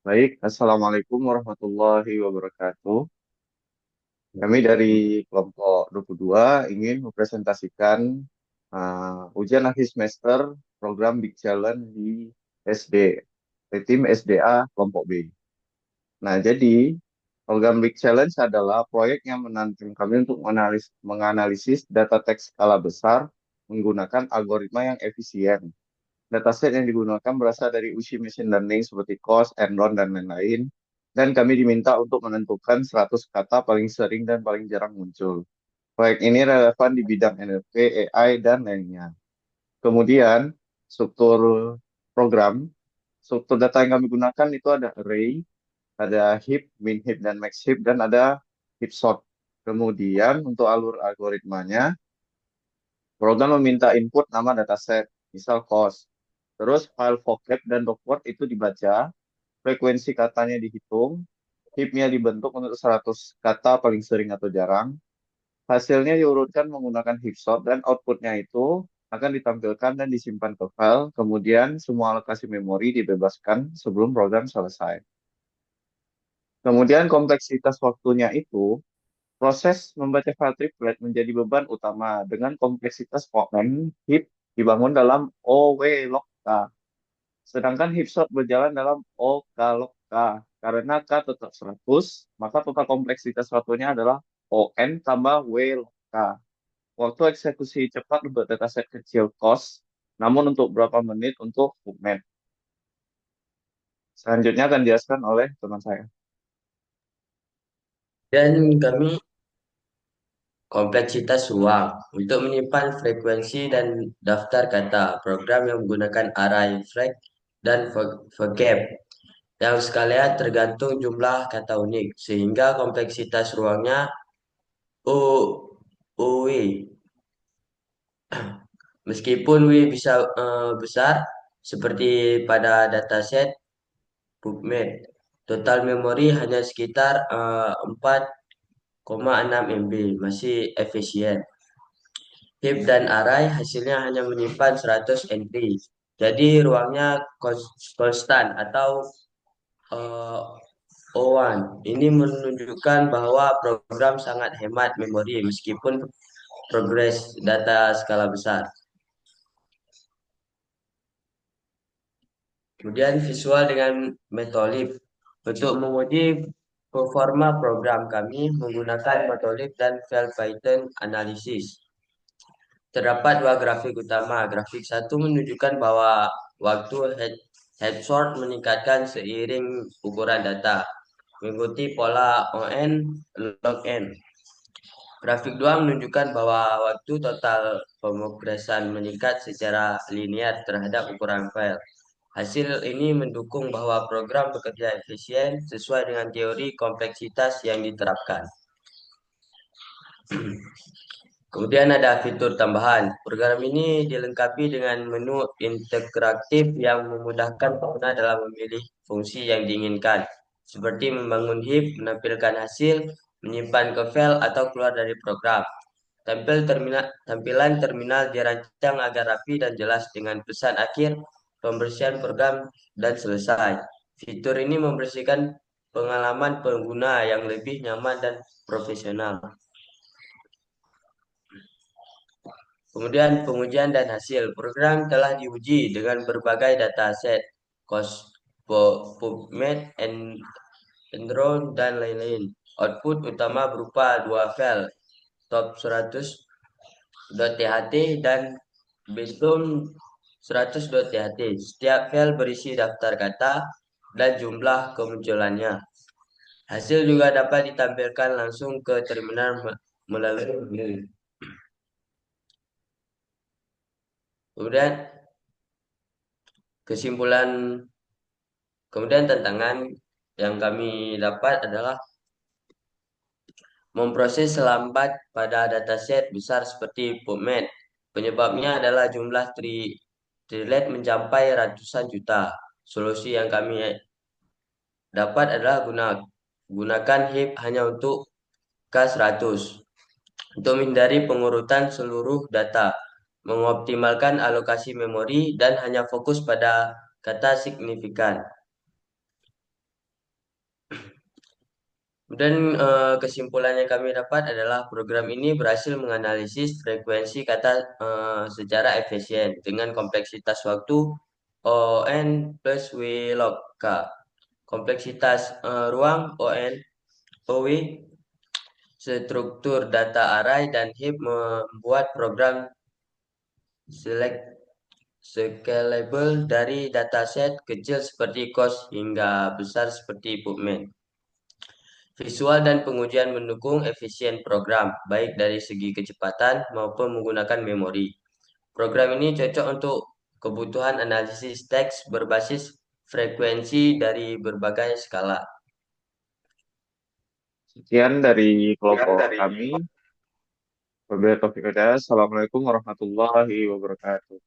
Baik, Assalamualaikum warahmatullahi wabarakatuh. Kami dari kelompok 22 ingin mempresentasikan ujian akhir semester program Big Challenge di SD, di tim SDA kelompok B. Nah, jadi program Big Challenge adalah proyek yang menantang kami untuk menganalisis data teks skala besar menggunakan algoritma yang efisien. Dataset yang digunakan berasal dari uji machine learning seperti cost, enron, dan lain-lain. Dan kami diminta untuk menentukan 100 kata paling sering dan paling jarang muncul. Proyek ini relevan di bidang NLP, AI, dan lainnya. Kemudian, struktur program, struktur data yang kami gunakan itu ada array, ada heap, min heap, dan max heap, dan ada heap sort. Kemudian, untuk alur algoritmanya, program meminta input nama dataset, misal cost. Terus file vocab dan docword itu dibaca, frekuensi katanya dihitung, heap-nya dibentuk untuk 100 kata paling sering atau jarang. Hasilnya diurutkan menggunakan heap sort dan outputnya itu akan ditampilkan dan disimpan ke file. Kemudian semua alokasi memori dibebaskan sebelum program selesai. Kemudian kompleksitas waktunya itu, proses membaca file triplet menjadi beban utama dengan kompleksitas ON heap dibangun dalam OW-log-K. Sedangkan hipshot berjalan dalam O K log K. Karena K tetap 100, maka total kompleksitas satunya adalah ON tambah W log K. Waktu eksekusi cepat untuk dataset kecil cost, namun untuk berapa menit untuk PubMed. Selanjutnya akan dijelaskan oleh teman saya. Dan kami kompleksitas ruang untuk menyimpan frekuensi dan daftar kata program yang menggunakan array frag dan vocab yang sekalian tergantung jumlah kata unik sehingga kompleksitas ruangnya UI. Meskipun W bisa besar seperti pada dataset PubMed, total memori hanya sekitar 4,6 MB, masih efisien. Heap dan array hasilnya hanya menyimpan 100 entry. Jadi ruangnya konstan atau eh, O1. Ini menunjukkan bahwa program sangat hemat memori meskipun progres data skala besar. Kemudian visual dengan Matplotlib. Untuk menguji performa program kami menggunakan Matplotlib dan file Python analisis. Terdapat dua grafik utama. Grafik satu menunjukkan bahwa waktu head meningkatkan seiring ukuran data, mengikuti pola ON log N. Grafik 2 menunjukkan bahwa waktu total pemrograman meningkat secara linear terhadap ukuran file. Hasil ini mendukung bahwa program bekerja efisien sesuai dengan teori kompleksitas yang diterapkan. Kemudian ada fitur tambahan. Program ini dilengkapi dengan menu interaktif yang memudahkan pengguna dalam memilih fungsi yang diinginkan, seperti membangun heap, menampilkan hasil, menyimpan ke file, atau keluar dari program. Tampilan terminal dirancang agar rapi dan jelas dengan pesan akhir, pembersihan program, dan selesai. Fitur ini membersihkan pengalaman pengguna yang lebih nyaman dan profesional. Kemudian pengujian dan hasil. Program telah diuji dengan berbagai dataset, PubMed, Enron, dan lain-lain. Output utama berupa dua file, top100.tht dan bottom100.tht. Setiap file berisi daftar kata dan jumlah kemunculannya. Hasil juga dapat ditampilkan langsung ke terminal melalui email. Kemudian kesimpulan Kemudian tantangan yang kami dapat adalah memproses lambat pada dataset besar seperti PubMed. Penyebabnya adalah jumlah trilet mencapai ratusan juta. Solusi yang kami dapat adalah gunakan heap hanya untuk K100 untuk menghindari pengurutan seluruh data, mengoptimalkan alokasi memori dan hanya fokus pada kata signifikan. Dan kesimpulan yang kami dapat adalah program ini berhasil menganalisis frekuensi kata secara efisien dengan kompleksitas waktu ON plus W log K. Kompleksitas ruang ON OW, struktur data array dan heap membuat program select scalable dari dataset kecil seperti COS hingga besar seperti PubMed. Visual dan pengujian mendukung efisien program, baik dari segi kecepatan maupun menggunakan memori. Program ini cocok untuk kebutuhan analisis teks berbasis frekuensi dari berbagai skala. Sekian dari kelompok kami. Wabillahi taufiq hidayah. Assalamualaikum warahmatullahi wabarakatuh.